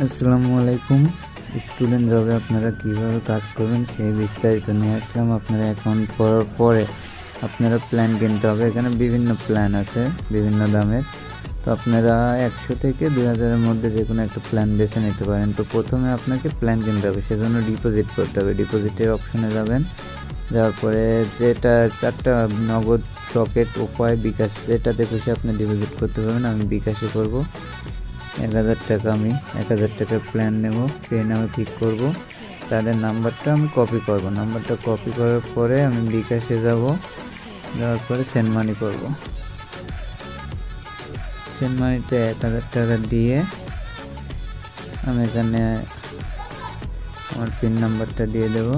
আসসালামু আলাইকুম। স্টুডেন্ট জবে আপনারা কীভাবে কাজ করবেন সেই বিস্তারিত নিয়ে আসলাম। আপনারা অ্যাকাউন্ট করার পরে আপনারা প্ল্যান কিনতে হবে। এখানে বিভিন্ন প্ল্যান আছে বিভিন্ন দামের, তো আপনারা 100 থেকে 2000-এর মধ্যে যে কোনো একটা প্ল্যান বেছে নিতে পারেন। তো প্রথমে আপনাকে প্ল্যান কিনতে হবে, সেজন্য ডিপোজিট করতে হবে। ডিপোজিটের অপশনে যাবেন, যাওয়ার পরে যেটা 4টা নগদ, রকেট, উপায়, বিকাশ, যেটাতে খুশি আপনি ডিপোজিট করতে পারবেন। আমি বিকাশে করব 1000 টাকা। আমি 1000 টাকার প্ল্যান নেব, পে নামে ক্লিক করব। তাদের নাম্বারটা আমি কপি করব। নাম্বারটা কপি করার পরে আমি বিকাশে যাব, যাওয়ার পরে সেন্ড মানি করব। সেন্ড মানিতে 1000 টাকা দিয়ে আমি এখানে আমার পিন নাম্বারটা দিয়ে দেব।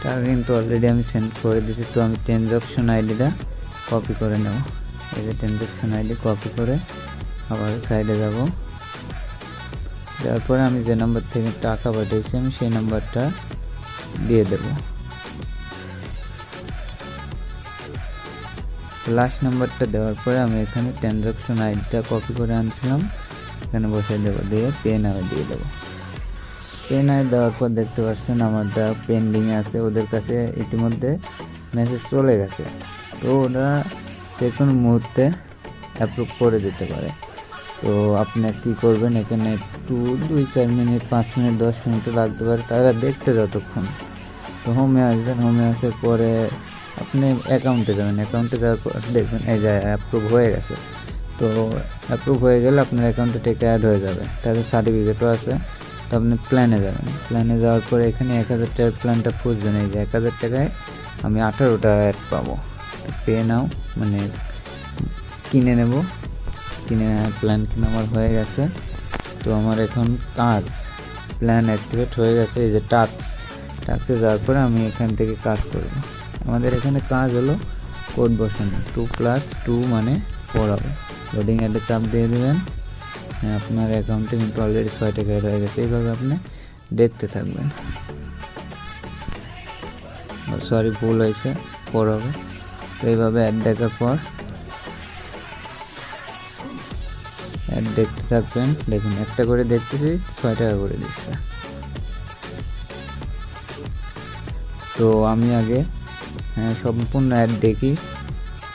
টাকা কিন্তু অলরেডি আমি সেন্ড করে দিয়েছি। তো আমি ট্রানজাকশন আইডিটা কপি করে নেব। এই যে ট্রানজাকশন আইডি কপি করে আবার সাইডে যাব। যাওয়ার পরে আমি যে নাম্বার থেকে টাকা পাঠিয়েছি আমি সেই নাম্বারটা দিয়ে দেব। লাস্ট নাম্বারটা দেওয়ার পরে আমি এখানে ট্রানজাকশন আইডিটা কপি করে আনছিলাম, এখানে বসে দেবো, দিয়ে পে নামে দিয়ে দেবো। পে নামে দেওয়ার পর দেখতে পাচ্ছেন আমারটা পেন্ডিংয়ে আছে। ওদের কাছে ইতিমধ্যে মেসেজ চলে গেছে, তো ওরা যে কোনো মুহূর্তে অ্যাপ্রুভ করে দিতে পারে। তো আপনি কী করবেন, এখানে একটু 2-4 মিনিট, 5 মিনিট, 10 মিনিটও লাগতে পারে, তারা দেখতে যতক্ষণ। তো হোমে আসবেন, হোমে আসার পরে আপনি অ্যাকাউন্টে যাবেন। অ্যাকাউন্টে যাওয়ার পর দেখবেন এই যে অ্যাপ্রুভ হয়ে গেছে। তো অ্যাপ্রুভ হয়ে গেলে আপনার অ্যাকাউন্টে টেকে অ্যাড হয়ে যাবে, তাদের সার্টিফিকেটও আছে। তো আপনি প্ল্যানে যাবেন। প্ল্যানে যাওয়ার পরে এখানে 1000 টাকার প্ল্যানটা খুঁজবেন। এই যে 1000 টাকায় আমি 18টা অ্যাড পাবো। পে নাও মানে কিনে নেব। কিনে প্ল্যান কিনে আমার হয়ে গেছে। তো আমার এখন কাজ প্ল্যান অ্যাক্টিভেট হয়ে গেছে। এই যে টাক্সে যাওয়ার পরে আমি এখান থেকে কাজ করব। আমাদের এখানে কাজ হলো কোড বসানো, 2+2 মানে 4 হবে। লোডিং অ্যাডে চাপ দিয়ে দেবেন। আপনার অ্যাকাউন্টে কিন্তু অলরেডি 6 টাকা হয়ে গেছে। এইভাবে আপনি দেখতে থাকবেন। সরি, ভুল হয়েছে, 4 হবে। তো এইভাবে অ্যাড দেখার পর অ্যাড দেখতে থাকবেন। দেখুন একটা করে দেখতেছি, 6 টাকা করে দিচ্ছে। তো আমি আগে সম্পূর্ণ অ্যাড দেখি।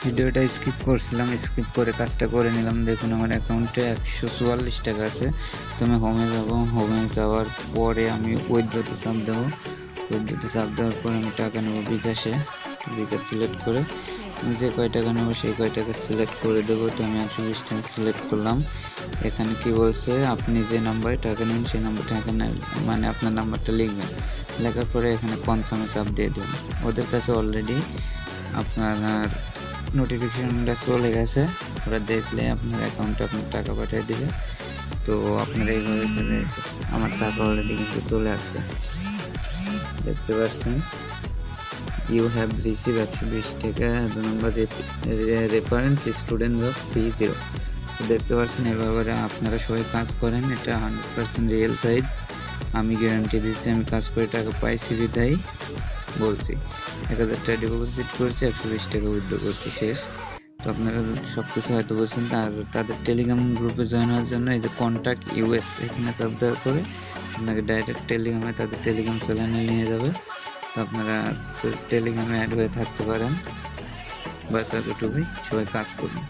ভিডিওটা স্কিপ করছিলাম, স্কিপ করে কাজটা করে নিলাম। দেখুন আমার অ্যাকাউন্টে 144 টাকা আছে। তো আমি হোমে যাব। হোমে যাওয়ার পরে আমি উইথড্রতে চাপ দেবো। উইথড্রতে চাপ দেওয়ার পরে আমি টাকা নেবো বিকাশ সিলেক্ট করে আমি যে কয় টাকা নেবো সেই কয় টাকা সিলেক্ট করে দেবো। তো আমি 120 টাকা সিলেক্ট করলাম। এখানে কি বলছে, আপনি যে নাম্বারে টাকা নেন সেই নাম্বারটা এখানে মানে আপনার নাম্বারটা লিখবেন। লেখার পরে এখানে কনফার্মে চাপ দিয়ে দেবেন। ওদের কাছে অলরেডি আপনার নোটিফিকেশনটা চলে গেছে। ওরা দেখলে আপনার অ্যাকাউন্টে আপনার টাকা পাঠিয়ে দেবে। তো আপনার এইভাবে চলে আমার টাকা অলরেডি কিন্তু চলে আসছে, দেখতে পাচ্ছেন। ইউ হ্যাভ রিসিভ 120 টাকা number reference student of P0। দেখতে পাচ্ছেন এভাবে আপনারা সবাই কাজ করেন। এটা 100% রিয়েল সাইড। আমি গ্যারান্টি দিচ্ছি, আমি কাজ করে টাকা পাইছি বিদায় বলছি। 1000 টাকা ডিপোজিট করছি, 120 টাকা উইথড্র করছি, শেষ। তো আপনারা সব কিছু হয়তো বলছেন। তাদের টেলিগ্রাম গ্রুপে জয়েন হওয়ার জন্য এই যে কন্ট্যাক্ট US এখানে চাপ দেওয়ার পরে আপনাকে ডাইরেক্ট টেলিগ্রামে তাদের টেলিগ্রাম চ্যানেলে নিয়ে যাবে। তো আপনারা টেলিগ্রামে অ্যাড হয়ে থাকতে পারেন। বাস এতটুকুই, সবাই কাজ করুন।